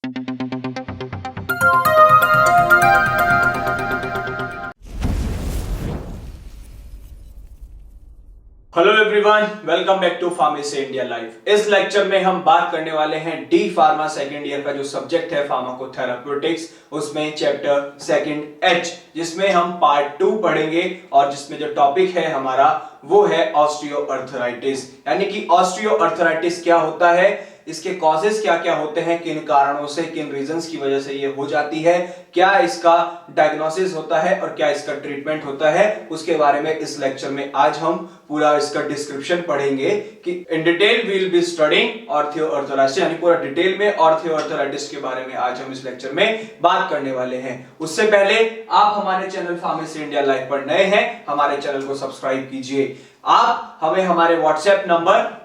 Hello everyone, welcome back to pharmacy India live. इस lecture में हम बात करने वाले हैं डी फार्मा सेकेंड ईयर का जो सब्जेक्ट है फार्माकोथेराप्यूटिक्स, उसमें चैप्टर सेकंड एच, जिसमें हम पार्ट 2 पढ़ेंगे और जिसमें जो टॉपिक है हमारा वो है ऑस्टियोआर्थराइटिस। यानी कि ऑस्टियोआर्थराइटिस क्या होता है, इसके कॉजेस क्या क्या होते हैं, किन कारणों से, किन रीजंस की वजह से ये हो जाती है, क्या इसका डायग्नोसिस होता है और क्या इसका ट्रीटमेंट होता है, उसके बारे में इस लेक्चर में आज हम पूरा इसका डिस्क्रिप्शन पढ़ेंगे कि in detail we will be studying osteoarthritis, यानी पूरा डिटेल में ऑस्टियोआर्थराइटिस के बारे में आज हम इस लेक्चर में बात करने वाले हैं। उससे पहले आप हमारे चैनल फार्मेसी इंडिया लाइव पर नए हैं, हमारे चैनल को सब्सक्राइब कीजिए। आप हमें हमारे व्हाट्सएप नंबर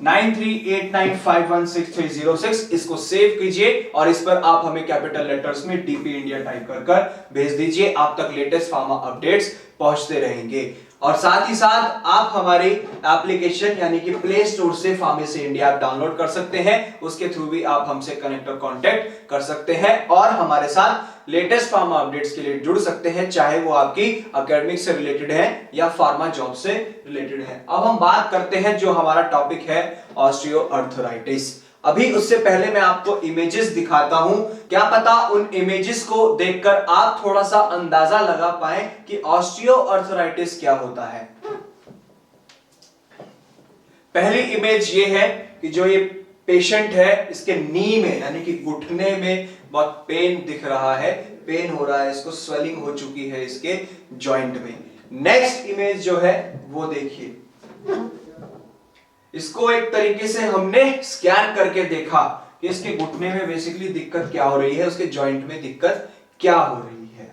9389516306 इसको सेव कीजिए और इस पर आप हमें कैपिटल लेटर्स में डीपी इंडिया टाइप कर भेज दीजिए। आप तक लेटेस्ट फार्मा अपडेट्स पहुंचते रहेंगे। और साथ ही साथ आप हमारी एप्लीकेशन यानी कि प्ले स्टोर से फार्मेसी इंडिया ऐप डाउनलोड कर सकते हैं, उसके थ्रू भी आप हमसे कनेक्ट और कांटेक्ट कर सकते हैं और हमारे साथ लेटेस्ट फार्मा अपडेट्स के लिए जुड़ सकते हैं, चाहे वो आपकी एकेडमिक से रिलेटेड है या फार्मा जॉब से रिलेटेड है। अब हम बात करते हैं जो हमारा टॉपिक है ऑस्टियोआर्थराइटिस। अभी उससे पहले मैं आपको इमेजेस दिखाता हूं, क्या पता उन इमेजेस को देखकर आप थोड़ा सा अंदाजा लगा पाएं कि ऑस्टियोआर्थराइटिस क्या होता है। पहली इमेज ये है कि जो ये पेशेंट है, इसके नी में यानी कि घुटने में बहुत पेन दिख रहा है, पेन हो रहा है, इसको स्वेलिंग हो चुकी है इसके जॉइंट में। नेक्स्ट इमेज जो है वो देखिए, इसको एक तरीके से हमने स्कैन करके देखा कि इसके घुटने में बेसिकली दिक्कत क्या हो रही है, उसके जॉइंट में दिक्कत क्या हो रही है।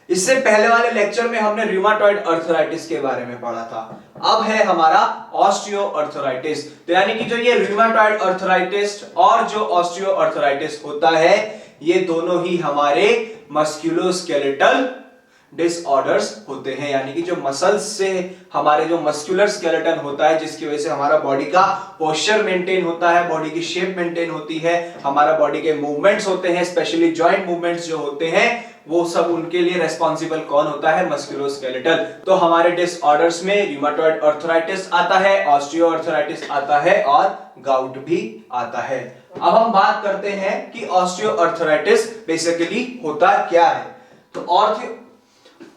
इससे पहले वाले लेक्चर में हमने रूमेटॉइड अर्थराइटिस के बारे में पढ़ा था, अब है हमारा ऑस्टियोआर्थराइटिस। तो यानी कि जो ये रूमेटॉइड अर्थराइटिस और जो ऑस्टियोआर्थराइटिस होता है, ये दोनों ही हमारे मस्कुलोस्केलेटल डिसऑर्डर्स होते हैं। यानी कि जो मसल्स से हमारे जो मस्कुलर स्केलेटन होता है, जिसकी वजह से हमारा बॉडी का पोस्चर मेंटेन होता है, बॉडी की शेप मेंटेन होती है, हमारा बॉडी के मूवमेंट्स होते हैं, स्पेशली जॉइंट मूवमेंट्स जो होते हैं, वो सब उनके लिए रेस्पॉन्सिबल कौन होता है, मस्कुलोस्केलेटल। तो हमारे डिसऑर्डर्स में रूमेटॉइड अर्थराइटिस आता है, ऑस्टियोआर्थराइटिस आता है और गाउट भी आता है। अब हम बात करते हैं कि ऑस्टियोआर्थराइटिस बेसिकली होता क्या है। तो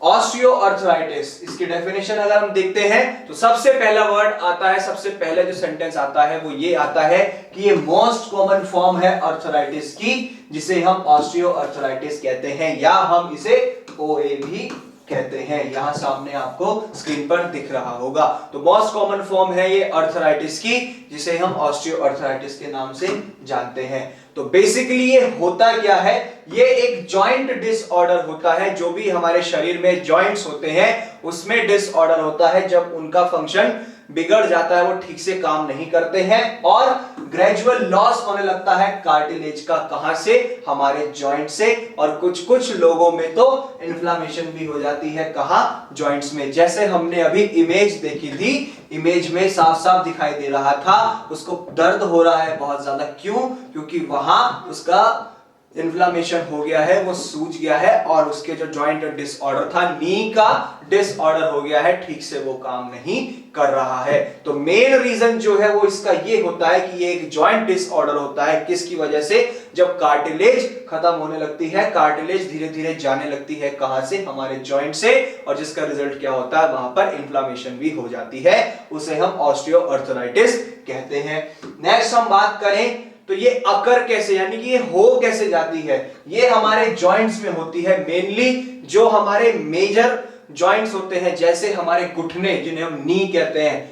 ऑस्टियोआर्थराइटिस, इसकी डेफिनेशन अगर हम देखते हैं तो सबसे पहला वर्ड आता है, सबसे पहले जो सेंटेंस आता है वो ये आता है कि ये मोस्ट कॉमन फॉर्म है अर्थराइटिस की, जिसे हम ऑस्टियोआर्थराइटिस कहते हैं या हम इसे ओए भी कहते हैं। यहां सामने आपको स्क्रीन पर दिख रहा होगा। तो मोस्ट कॉमन फॉर्म है ये अर्थराइटिस की, जिसे हम ऑस्टियोआर्थराइटिस के नाम से जानते हैं। तो बेसिकली ये होता क्या है, ये एक जॉइंट डिसऑर्डर होता है। जो भी हमारे शरीर में जॉइंट्स होते हैं उसमें डिसऑर्डर होता है, जब उनका फंक्शन बिगड़ जाता है, वो ठीक से काम नहीं करते हैं और ग्रेजुअल लॉस होने लगता है कार्टिलेज का। कहां से, हमारे जॉइंट से। और कुछ लोगों में तो इन्फ्लामेशन भी हो जाती है, कहां, जॉइंट्स में। जैसे हमने अभी इमेज देखी थी, इमेज में साफ साफ दिखाई दे रहा था उसको दर्द हो रहा है बहुत ज्यादा। क्यों? क्योंकि वहां उसका इन्फ्लामेशन हो गया है, वो सूज गया है और उसके जो जॉइंट डिसऑर्डर था, नी का डिसऑर्डर हो गया है, ठीक से वो काम नहीं कर रहा है। तो मेन रीजन जो है वो इसका ये होता है कि ये एक जॉइंट डिसऑर्डर होता है। किसकी वजह से? जब कार्टिलेज खत्म होने लगती है, कार्टिलेज धीरे धीरे जाने लगती है, कहां से, हमारे जॉइंट से, और जिसका रिजल्ट क्या होता है, वहां पर इन्फ्लामेशन भी हो जाती है। उसे हम ऑस्टियोआर्थराइटिस कहते हैं। नेक्स्ट हम बात करें तो ये अकर कैसे, यानी कि ये हो कैसे जाती है, ये हमारे जॉइंट्स में होती है। मेनली जो हमारे मेजर जॉइंट्स होते हैं, जैसे हमारे घुटने जिन्हें हम नी कहते हैं,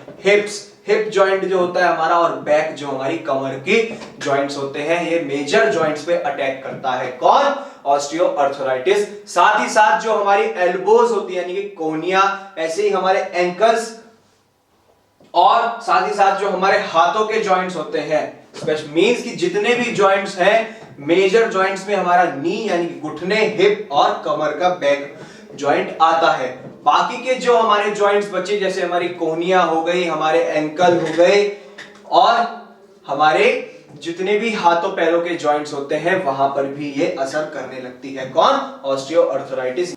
हिप जॉइंट जो होता है हमारा, और बैक जो हमारी कमर की जॉइंट्स होते हैं, ये मेजर जॉइंट्स पे अटैक करता है। कौन? ऑस्टियोआर्थराइटिस। साथ ही साथ जो हमारी एल्बोज होती है यानी कि कोहनिया, ऐसे ही हमारे एंकल्स, और साथ ही साथ जो हमारे हाथों के जॉइंट्स होते हैं, मींस कि जितने भी जॉइंट्स हैं, मेजर जॉइंट्स में हमारा नी यानी कि घुटने, हिप और कमर का बैक जॉइंट आता है। बाकी के जो हमारे जॉइंट्स बचे, जैसे हमारी कोहनिया हो गई, हमारे एंकल हो गए और हमारे जितने भी हाथों पैरों के जॉइंट्स होते हैं वहां पर भी ये असर करने लगती है। कौन? ऑस्टियोआर्थराइटिस।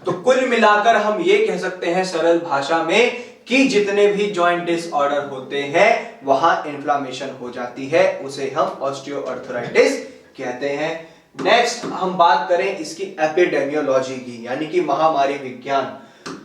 तो कुल मिलाकर हम ये कह सकते हैं सरल भाषा में कि जितने भी जॉइंट डिसऑर्डर होते हैं वहां इन्फ्लामेशन हो जाती है, उसे हम ऑस्टियोआर्थराइटिस कहते हैं। नेक्स्ट हम बात करें इसकी एपिडेमियोलॉजी की, यानी कि महामारी विज्ञान।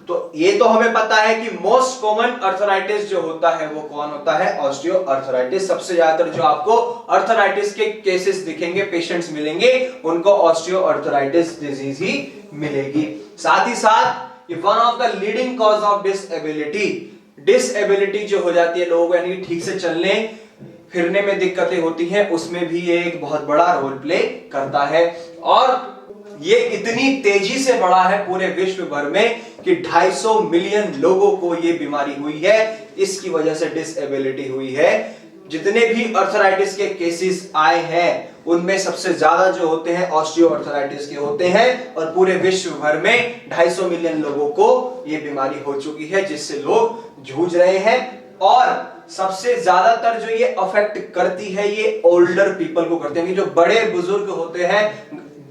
तो ये तो हमें पता है कि मोस्ट कॉमन अर्थराइटिस जो होता है वो कौन होता है? ऑस्टियोआर्थराइटिस। सबसे ज्यादातर जो आपको अर्थराइटिस के केसेस दिखेंगे, पेशेंट्स मिलेंगे, उनको ऑस्टियोआर्थराइटिस डिजीज ही मिलेगी। साथ ही साथ one of the leading cause of disability, disability जो हो जाती है लोगों को, यानी ठीक से चलने फिरने में दिक्कतें होती हैं, उसमें भी ये एक बहुत बड़ा रोल प्ले करता है। और ये इतनी तेजी से बढ़ा है पूरे विश्व भर में कि 250 मिलियन लोगों को ये बीमारी हुई है, इसकी वजह से डिसएबिलिटी हुई है। जितने भी अर्थराइटिस के केसेस आए हैं उनमें सबसे ज्यादा जो होते हैं ऑस्टियोआर्थराइटिस के होते हैं, और पूरे विश्व भर में 250 मिलियन लोगों को ये बीमारी हो चुकी है, जिससे लोग जूझ रहे हैं। और सबसे ज्यादातर जो ये अफेक्ट करती है ये ओल्डर पीपल को करते हैं, जो बड़े बुजुर्ग होते हैं,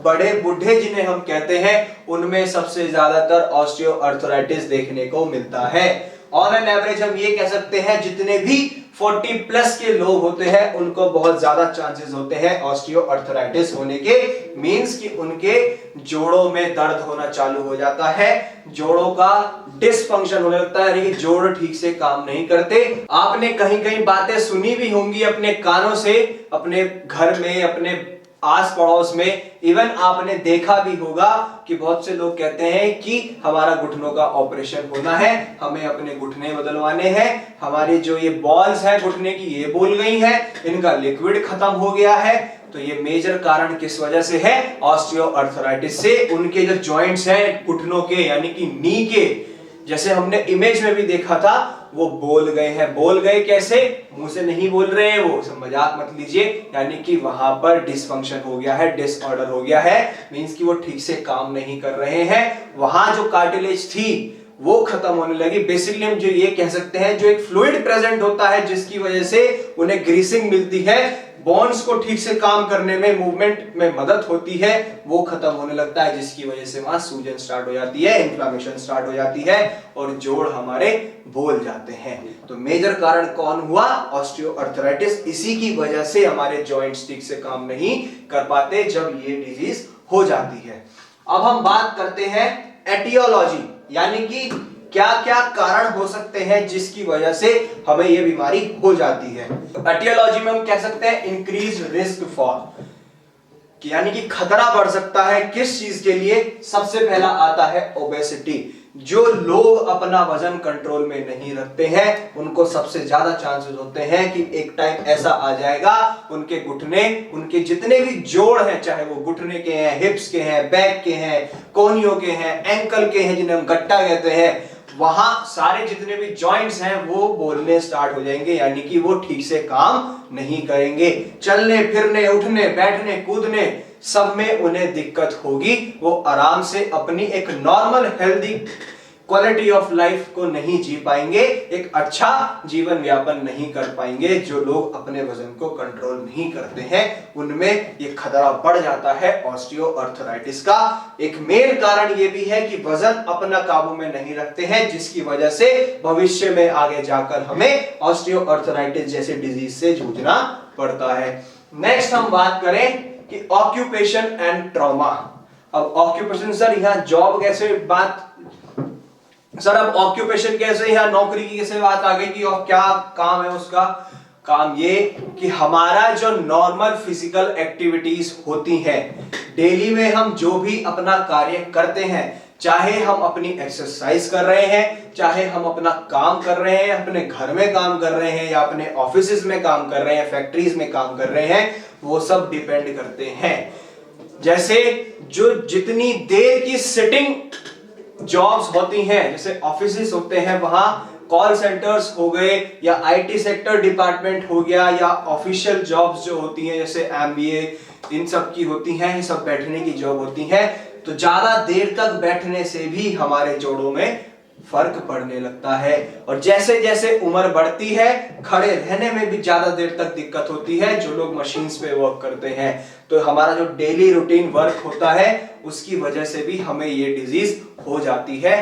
बड़े बूढ़े जिन्हें हम कहते हैं, उनमें सबसे ज्यादातर ऑस्टियोआर्थराइटिस देखने को मिलता है। ऑन एन एवरेज हम ये कह सकते हैं जितने भी 40 प्लस के लोग होते हैं उनको बहुत ज्यादा चांसेस होते हैं ऑस्टियोआर्थराइटिस होने के। मींस कि उनके जोड़ों में दर्द होना चालू हो जाता है, जोड़ों का डिसफंक्शन होने लगता है, यानी कि जोड़ ठीक से काम नहीं करते। आपने कहीं कहीं बातें सुनी भी होंगी अपने कानों से, अपने घर में, अपने आस पड़ोस में, इवन आपने देखा भी होगा कि बहुत से लोग कहते हैं कि हमारा घुटनों का ऑपरेशन होना है, हमें अपने घुटने बदलवाने हैं, हमारी जो ये बॉल्स हैं घुटने की ये बोल गई हैं, इनका लिक्विड खत्म हो गया है। तो ये मेजर कारण किस वजह से है? ऑस्टियोआर्थराइटिस से। उनके जो जॉइंट्स हैं घुटनों के, यानी कि नी के, जैसे हमने इमेज में भी देखा था, वो बोल गए हैं। बोल गए कैसे? मुंह से नहीं बोल रहे हैं, वो मजाक मत लीजिए, यानी कि वहां पर डिसफंक्शन हो गया है, डिसऑर्डर हो गया है, मींस कि वो ठीक से काम नहीं कर रहे हैं। वहां जो कार्टिलेज थी वो खत्म होने लगी। बेसिकली हम जो ये कह सकते हैं, जो एक फ्लूइड प्रेजेंट होता है जिसकी वजह से उन्हें ग्रीसिंग मिलती है, बोन्स को ठीक से काम करने में, मूवमेंट में मदद होती है, वो खत्म होने लगता है, जिसकी वजह से वहां सूजन स्टार्ट हो जाती है, इन्फ्लेमेशन स्टार्ट हो जाती है और जोड़ हमारे बोल जाते हैं। तो मेजर कारण कौन हुआ? ऑस्टियोआर्थराइटिस। इसी की वजह से हमारे जॉइंट्स ठीक से काम नहीं कर पाते जब ये डिजीज हो जाती है। अब हम बात करते हैं एटियोलॉजी, यानी कि क्या क्या कारण हो सकते हैं जिसकी वजह से हमें यह बीमारी हो जाती है। एटियोलॉजी में हम कह सकते हैं इंक्रीज रिस्क फॉर, यानी कि खतरा बढ़ सकता है किस चीज के लिए? सबसे पहला आता है ओबेसिटी। जो लोग अपना वजन कंट्रोल में नहीं रखते हैं उनको सबसे ज्यादा चांसेस होते हैं कि एक टाइम ऐसा आ जाएगा उनके घुटने, उनके जितने भी जोड़ हैं, चाहे वो घुटने के हैं, हिप्स के हैं, बैक के हैं, कोहनियों के हैं, एंकल के हैं, जिन्हें हम गट्टा कहते हैं, वहां सारे जितने भी जॉइंट्स हैं वो बोलने स्टार्ट हो जाएंगे, यानी कि वो ठीक से काम नहीं करेंगे। चलने फिरने, उठने बैठने, कूदने सब में उन्हें दिक्कत होगी। वो आराम से अपनी एक normal healthy quality of life को नहीं जी पाएंगे, एक अच्छा जीवन यापन नहीं कर पाएंगे। जो लोग अपने वजन को कंट्रोल नहीं करते हैं उनमें ये खतरा बढ़ जाता है ऑस्टियोआर्थराइटिस का। एक मेन कारण ये भी है कि वजन अपना काबू में नहीं रखते हैं, जिसकी वजह से भविष्य में आगे जाकर हमें ऑस्टियोआर्थराइटिस जैसे डिजीज से जूझना पड़ता है। नेक्स्ट हम बात करें कि ऑक्यूपेशन एंड ट्रॉमा। अब ऑक्यूपेशन सर यहाँ जॉब कैसे बात, सर अब ऑक्यूपेशन कैसे, यहाँ नौकरी की कैसे बात आ गई कि और क्या काम है उसका? काम ये कि हमारा जो नॉर्मल फिजिकल एक्टिविटीज होती हैं, डेली में हम जो भी अपना कार्य करते हैं, चाहे हम अपनी एक्सरसाइज कर रहे हैं, चाहे हम अपना काम कर रहे हैं, अपने घर में काम कर रहे हैं या अपने ऑफिसेज में काम कर रहे हैं, फैक्ट्रीज में काम कर रहे हैं, वो सब डिपेंड करते हैं। जैसे जो जितनी देर की सिटिंग जॉब्स होती हैं, जैसे ऑफिसेस होते हैं, वहां कॉल सेंटर्स हो गए या आईटी सेक्टर डिपार्टमेंट हो गया, या ऑफिशियल जॉब्स जो होती हैं जैसे एमबीए, इन सब की होती हैं, ये सब बैठने की जॉब होती हैं। तो ज्यादा देर तक बैठने से भी हमारे जोड़ों में फर्क पड़ने लगता है। और जैसे जैसे उम्र बढ़ती है खड़े रहने में भी ज्यादा देर तक दिक्कत होती है। जो लोग मशीन्स पे वर्क करते हैं तो हमारा जो डेली रूटीन वर्क होता है उसकी वजह से भी हमें ये डिजीज हो जाती है।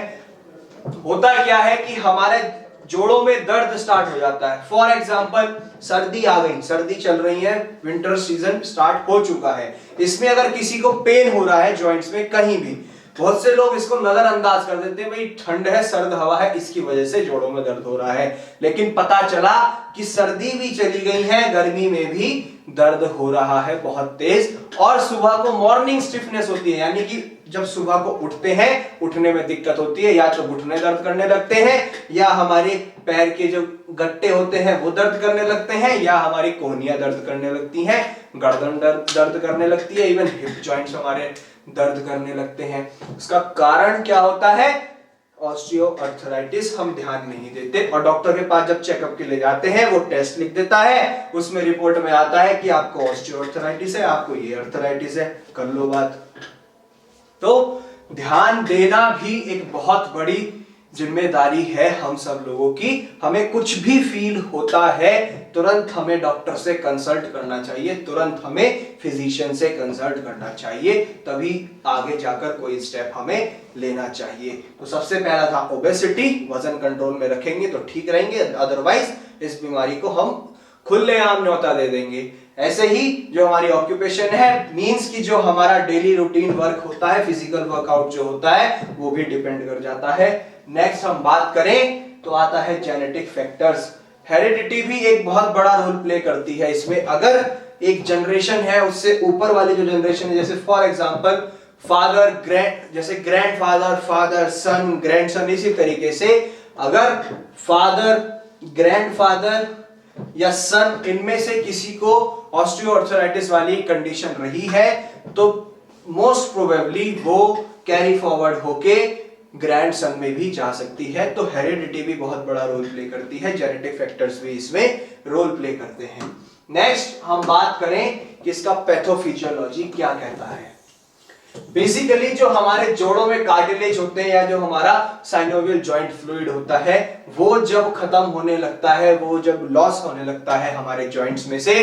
होता क्या है कि हमारे जोड़ों में दर्द स्टार्ट हो जाता है। फॉर एग्जाम्पल सर्दी आ गई, सर्दी चल रही है, विंटर सीजन स्टार्ट हो चुका है, इसमें अगर किसी को पेन हो रहा है जॉइंट्स में कहीं भी, बहुत से लोग इसको नजरअंदाज कर देते हैं, भाई ठंड है, सर्द हवा है, इसकी वजह से जोड़ों में दर्द हो रहा है। लेकिन पता चला कि सर्दी भी चली गई है, गर्मी में भी दर्द हो रहा है बहुत तेज। और सुबह को मॉर्निंग स्टिफनेस होती है, यानी कि जब सुबह को उठते हैं उठने में दिक्कत होती है, या तो घुटने दर्द करने लगते हैं, या हमारे पैर के जो गट्टे होते हैं वो दर्द करने लगते हैं, या हमारी कोहनियां दर्द करने लगती हैं, गर्दन दर्द करने लगती है, इवन हिप जॉइंट्स हमारे दर्द करने लगते हैं। इसका कारण क्या होता है? ऑस्टियोआर्थराइटिस। हम ध्यान नहीं देते और डॉक्टर के पास जब चेकअप के लिए जाते हैं वो टेस्ट लिख देता है, उसमें रिपोर्ट में आता है कि आपको ऑस्टियोआर्थराइटिस है, आपको ये अर्थराइटिस है, कर लो बात। तो ध्यान देना भी एक बहुत बड़ी जिम्मेदारी है हम सब लोगों की। हमें कुछ भी फील होता है तुरंत हमें डॉक्टर से कंसल्ट करना चाहिए, तुरंत हमें फिजिशियन से कंसल्ट करना चाहिए, तभी आगे जाकर कोई स्टेप हमें लेना चाहिए। तो सबसे पहला था ओबेसिटी, वजन कंट्रोल में रखेंगे तो ठीक रहेंगे, अदरवाइज इस बीमारी को हम खुलेआम न्योता दे देंगे। ऐसे ही जो हमारी ऑक्यूपेशन है, मींस की जो हमारा डेली रूटीन वर्क होता है, फिजिकल वर्कआउट जो होता है वो भी डिपेंड कर जाता है। नेक्स्ट हम बात करें तो आता है जेनेटिक फैक्टर्स। हेरिडिटी भी एक बहुत बड़ा रोल प्ले करती है इसमें। अगर एक जनरेशन है उससे ऊपर वाली जो जनरेशन है, जैसे फॉर एग्जांपल फादर जैसे ग्रैंडफादर, फादर सन, ग्रैंडसन, इसी तरीके से अगर फादर, ग्रैंडफादर या सन इनमें से किसी को ऑस्टियोआर्थराइटिस वाली कंडीशन रही है तो मोस्ट प्रोबेबली वो कैरी फॉरवर्ड होके ग्रैंडसन में भी जा सकती है। तो हेरिडिटी भी बहुत बड़ा रोल प्ले करती है, जेनेटिक फैक्टर्स भी इसमें रोल प्ले करते हैं। नेक्स्ट हम बात करें कि इसका पैथोफिजियोलॉजी क्या कहता है। बेसिकली जो हमारे जोड़ों में कार्टिलेज होते हैं या जो हमारा साइनोवियल जॉइंट फ्लूइड होता है वो जब खत्म होने लगता है, वो जब लॉस होने लगता है हमारे जॉइंट्स में से,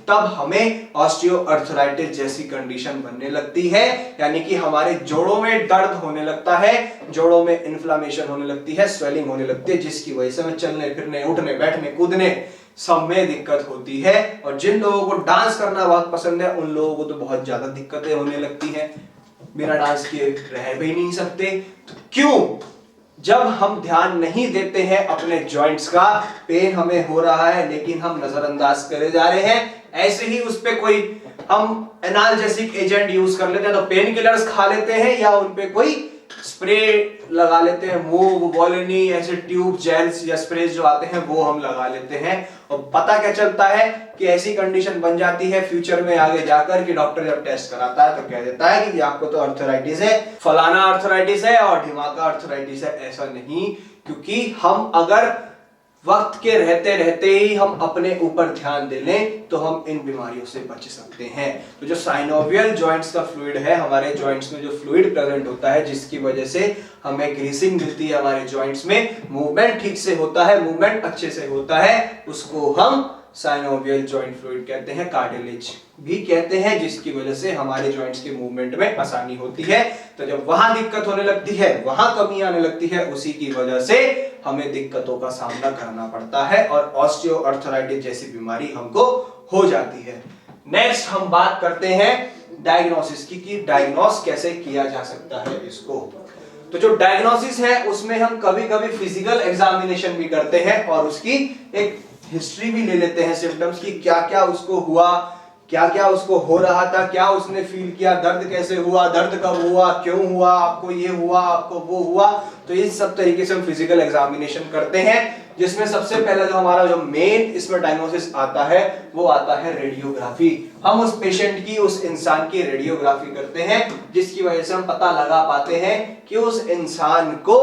तब हमें ऑस्टियोआर्थराइटिस जैसी कंडीशन बनने लगती है। यानी कि हमारे जोड़ों में दर्द होने लगता है, जोड़ों में इन्फ्लामेशन होने लगती है, स्वेलिंग होने लगती है, जिसकी वजह से हमें चलने फिरने, उठने बैठने कूदने सब में दिक्कत होती है। और जिन लोगों को डांस करना बहुत पसंद है उन लोगों को तो बहुत ज्यादा दिक्कतें होने लगती हैं, बिना डांस किए रह भी नहीं सकते। तो क्यों? जब हम ध्यान नहीं देते हैं अपने जॉइंट्स का, पेन हमें हो रहा है लेकिन हम नजरअंदाज करे जा रहे हैं, ऐसे ही उस पे कोई हम एनाल्जेसिक एजेंट यूज कर लेते हैं, तो पेन किलर्स खा लेते हैं या उन पे कोई स्प्रे लगा लेते हैं, मूव, वॉलिनी, ऐसे ट्यूब, जेल्स या स्प्रे जो आते हैं वो हम लगा लेते हैं। और पता क्या चलता है कि ऐसी कंडीशन बन जाती है फ्यूचर में आगे जाकर कि डॉक्टर जब टेस्ट कराता है तो कह देता है कि आपको तो अर्थराइटिस है, फलाना अर्थराइटिस है और ढिमाका अर्थराइटिस है। ऐसा नहीं, क्योंकि हम अगर वक्त के रहते रहते ही हम अपने ऊपर ध्यान दे लें तो हम इन बीमारियों से बच सकते हैं। तो जो साइनोवियल जॉइंट्स का फ्लूइड है, हमारे जॉइंट्स में जो फ्लूइड प्रेजेंट होता है जिसकी वजह से हमें ग्रीसिंग मिलती है हमारे जॉइंट्स में, मूवमेंट ठीक से होता है, मूवमेंट अच्छे से होता है, उसको हम साइनोवियल जॉइंट फ्लूइड कहते हैं, कार्टिलेज भी कहते हैं, जिसकी वजह से हमारे जॉइंट्स के मूवमेंट में आसानी होती है। तो जब वहां दिक्कत होने लगती है, वहां कमी आने लगती है, उसी की वजह से हमें दिक्कतों का सामना करना पड़ता है और ऑस्टियोआर्थराइटिस जैसी बीमारी हमको हो जाती है। नेक्स्ट हम बात करते हैं डायग्नोसिस की, कि डायग्नोस कैसे किया जा सकता है इसको। तो जो डायग्नोसिस है उसमें हम कभी कभी फिजिकल एग्जामिनेशन भी करते हैं और उसकी एक हिस्ट्री भी ले लेते हैं सिम्टम्स की, क्या क्या उसको हुआ, क्या क्या उसको हो रहा था, क्या उसने फील किया, दर्द कैसे हुआ, दर्द कब हुआ, क्यों हुआ, आपको ये हुआ, आपको वो हुआ। तो इस सब तरीके से हम फिजिकल एग्जामिनेशन करते हैं, जिसमें सबसे पहले जो हमारा जो मेन इसमें डायग्नोसिस आता है वो आता है रेडियोग्राफी। हम उस पेशेंट की, उस इंसान की रेडियोग्राफी करते हैं, जिसकी वजह से हम पता लगा पाते हैं कि उस इंसान को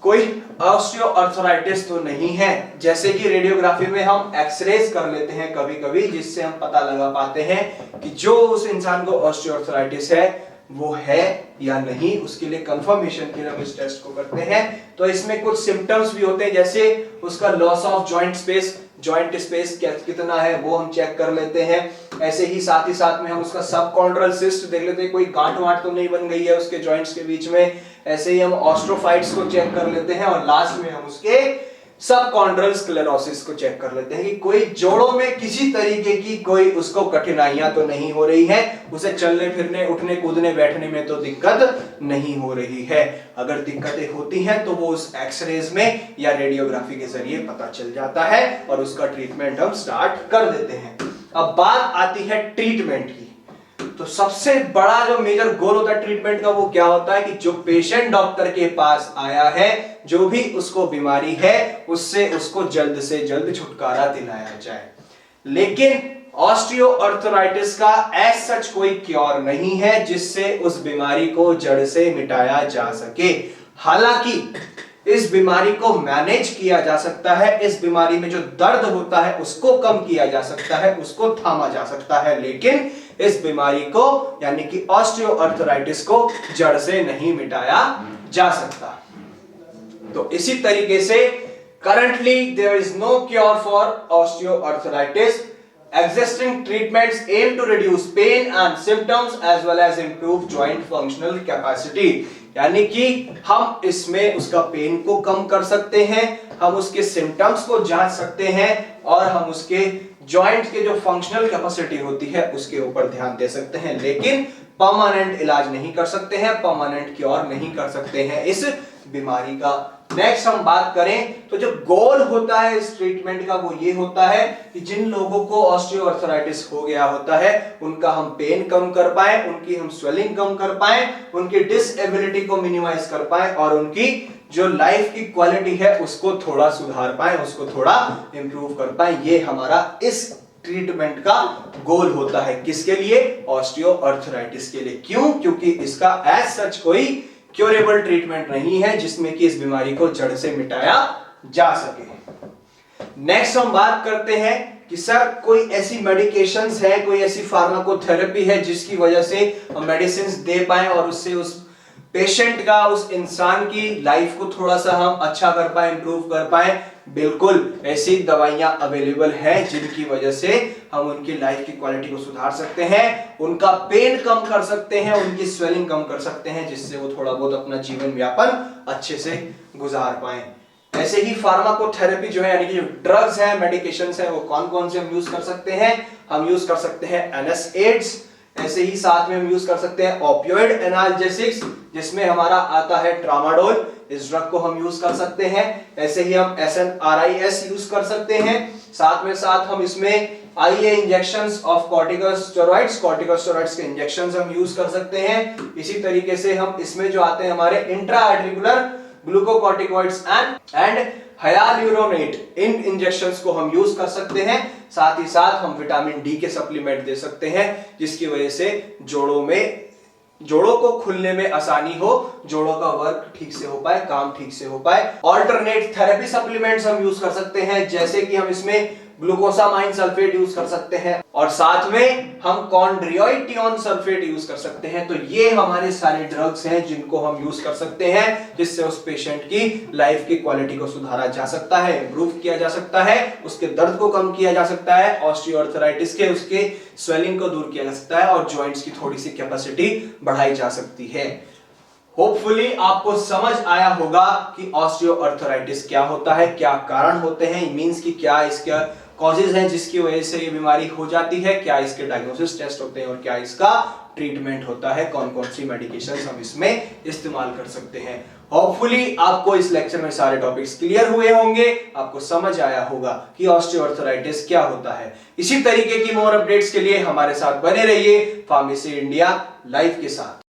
कोई ऑस्टियोआर्थराइटिस तो नहीं है। जैसे कि रेडियोग्राफी में हम एक्सरेज कर लेते हैं कभी कभी, जिससे हम पता लगा पाते हैं कि जो उस इंसान को ऑस्टियोआर्थराइटिस है वो है या नहीं, उसके लिए कंफर्मेशन के लिए हम इस टेस्ट को करते हैं। तो इसमें कुछ सिम्टम्स भी होते हैं, जैसे उसका loss of joint space, joint space कितना है वो हम चेक कर लेते हैं। ऐसे ही साथ में हम उसका सबकॉन्ड्रल सिस्ट देख लेते हैं, कोई गांठ वांठ तो नहीं बन गई है उसके जॉइंट्स के बीच में। ऐसे ही हम ऑस्ट्रोफाइट्स को चेक कर लेते हैं और लास्ट में हम उसके सबकॉन्ड्रल स्क्लेरोसिस को चेक कर लेते हैं कि कोई जोड़ों में किसी तरीके की कोई उसको कठिनाइयां तो नहीं हो रही है, उसे चलने फिरने उठने कूदने बैठने में तो दिक्कत नहीं हो रही है। अगर दिक्कतें होती हैं तो वो उस एक्सरेज में या रेडियोग्राफी के जरिए पता चल जाता है और उसका ट्रीटमेंट हम स्टार्ट कर देते हैं। अब बात आती है ट्रीटमेंट की। तो सबसे बड़ा जो मेजर गोल होता है ट्रीटमेंट का वो क्या होता है कि जो पेशेंट डॉक्टर के पास आया है, जो भी उसको बीमारी है, उससे उसको जल्द से जल्द छुटकारा दिलाया जाए। लेकिन ऑस्टियोआर्थराइटिस का एज सच कोई क्योर नहीं है जिससे उस बीमारी को जड़ से मिटाया जा सके। हालांकि इस बीमारी को मैनेज किया जा सकता है, इस बीमारी में जो दर्द होता है उसको कम किया जा सकता है, उसको थामा जा सकता है, लेकिन इस बीमारी को यानी कि ऑस्टियोआर्थराइटिस को जड़ से नहीं मिटाया जा सकता। तो इसी तरीके से currently there is no cure for osteoarthritis. Existing treatments aim to reduce pain and symptoms as well as improve joint functional capacity. यानी कि हम इसमें उसका पेन को कम कर सकते हैं, हम उसके सिम्टम्स को जांच सकते हैं और हम उसके जॉइंट के जो फंक्शनल कैपेसिटी होती है उसके ऊपर ध्यान दे सकते हैं, लेकिन परमानेंट इलाज नहीं कर सकते हैं, परमानेंट क्योर नहीं कर सकते हैं इस बीमारी का। नेक्स्ट हम बात करें तो जो गोल होता है इस ट्रीटमेंट का वो ये होता है कि जिन लोगों को ऑस्टियोआर्थराइटिस हो गया होता है उनका हम पेन कम कर पाए, उनकी हम स्वेलिंग कम कर पाए, उनकी डिसेबिलिटी को मिनिमाइज कर पाए और उनकी जो लाइफ की क्वालिटी है उसको थोड़ा सुधार पाए, उसको थोड़ा इंप्रूव कर पाए। ये हमारा इस ट्रीटमेंट का गोल होता है। किसके लिए? ऑस्टियोआर्थराइटिस के लिए। क्यों? क्योंकि इसका एज सच कोई क्योरेबल ट्रीटमेंट नहीं है जिसमें कि इस बीमारी को जड़ से मिटाया जा सके। नेक्स्ट हम बात करते हैं कि सर कोई ऐसी मेडिकेशंस है, कोई ऐसी फार्माकोथेरेपी है जिसकी वजह से हम मेडिसिन दे पाए और उससे उस पेशेंट का, उस इंसान की लाइफ को थोड़ा सा हम अच्छा कर पाए, इंप्रूव कर पाए। बिल्कुल ऐसी दवाइयां अवेलेबल हैं जिनकी वजह से हम उनकी लाइफ की क्वालिटी को सुधार सकते हैं, उनका पेन कम कर सकते हैं, उनकी स्वेलिंग कम कर सकते हैं, जिससे वो थोड़ा बहुत अपना जीवन यापन अच्छे से गुजार पाए। ऐसे ही फार्माकोथेरेपी जो है यानी कि जो ड्रग्स है, मेडिकेशंस है, वो कौन कौन से हम यूज कर सकते हैं? हम यूज कर सकते हैं NSAIDs, ऐसे ही साथ में हम यूज कर सकते हैं ओपियोइड एनाल्जेसिक्स जिसमें हमारा आता है ट्रामाडोल, इस ड्रग को हम यूज कर सकते हैं। ऐसे ही हम SNRIs यूज कर सकते हैं। साथ में साथ हम इसमें IA injections of corticosteroids, corticosteroids के इंजेक्शंस हम यूज कर सकते हैं। इसी तरीके से हम इसमें जो आते हैं हमारे intraarticular glucocorticoids and hyaluronic, in injections को हम यूज कर सकते हैं। साथ ही साथ हम विटामिन डी के सप्लीमेंट दे सकते हैं जिसकी वजह से जोड़ों को खुलने में आसानी हो, जोड़ों का वर्क ठीक से हो पाए, काम ठीक से हो पाए। ऑल्टरनेट थेरेपी सप्लीमेंट्स हम यूज कर सकते हैं, जैसे कि हम इसमें ग्लूकोसामाइन सल्फेट यूज कर सकते हैं और साथ में हम कॉन्ड्रियोइटियोन सल्फेट यूज कर सकते हैं। तो ये हमारे सारे ड्रग्स हैं जिनको हम यूज कर सकते हैं जिससे उस पेशेंट की लाइफ की क्वालिटी को सुधारा जा सकता है, इंप्रूव किया जा सकता है, उसके दर्द को कम किया जा सकता है, ऑस्टियोआर्थराइटिस के उसके स्वेलिंग को दूर किया जा सकता है और जॉइंट्स की थोड़ी सी कैपेसिटी बढ़ाई जा सकती है। होपफुली आपको समझ आया होगा कि ऑस्टियोआर्थराइटिस क्या होता है, क्या कारण होते हैं, मींस कि क्या इसका कॉजेज हैं जिसकी वजह से ये बीमारी हो जाती है, क्या इसके डायग्नोसिस टेस्ट होते हैं और क्या इसका ट्रीटमेंट होता है, कौन कौन सी मेडिकेशंस हम इसमें इस्तेमाल कर सकते हैं। होपफुली आपको इस लेक्चर में सारे टॉपिक्स क्लियर हुए होंगे, आपको समझ आया होगा कि ऑस्टियोआर्थराइटिस क्या होता है। इसी तरीके की मोर अपडेट्स के लिए हमारे साथ बने रहिए फार्मेसी इंडिया लाइव के साथ।